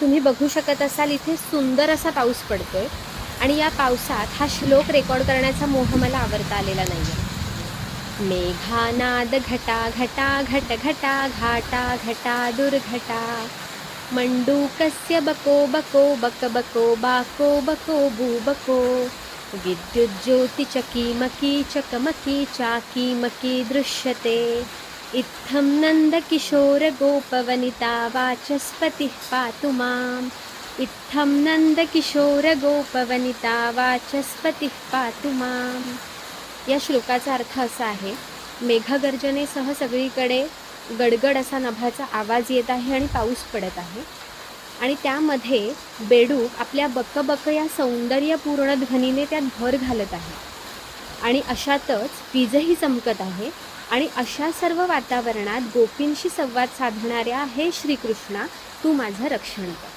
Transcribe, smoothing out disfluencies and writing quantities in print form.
तुम्ही बघू शकत असाल इथे सुंदर असा पाऊस पडतोय आणि या पावसात हा श्लोक रेकॉर्ड करण्याचा मोह मला आवरता आलेला नाहीये. मेघानाद घटा घटा घट घटा घाटा घटा दुर्घटा मंडूकस्य बको बको बक बको बाको बको भूबको विद्युज्योतिचकीमकी चकमकी चाकीमकी दृश्यते इत्थं नन्दकिशोरगोपवनिता वाचस्पतिः पातु माम् इत्थं नन्दकिशोरगोपवनिता वाचस्पतिः पातु माम्. या श्लोकाचा अर्थ असा आहे, मेघगर्जनेसह सगळीकडे गडगड असा नभाचा आवाज येत आहे आणि पाऊस पडत आहे आणि त्यामध्ये बेडूक आपल्या बकबक या सौंदर्यपूर्ण ध्वनीने त्यात भर घालत आहे आणि अशातच वीजही चमकत आहे आणि अशा सर्व वातावरणात गोपींशी संवाद साधणाऱ्या हे श्रीकृष्णा तू माझं रक्षण कर.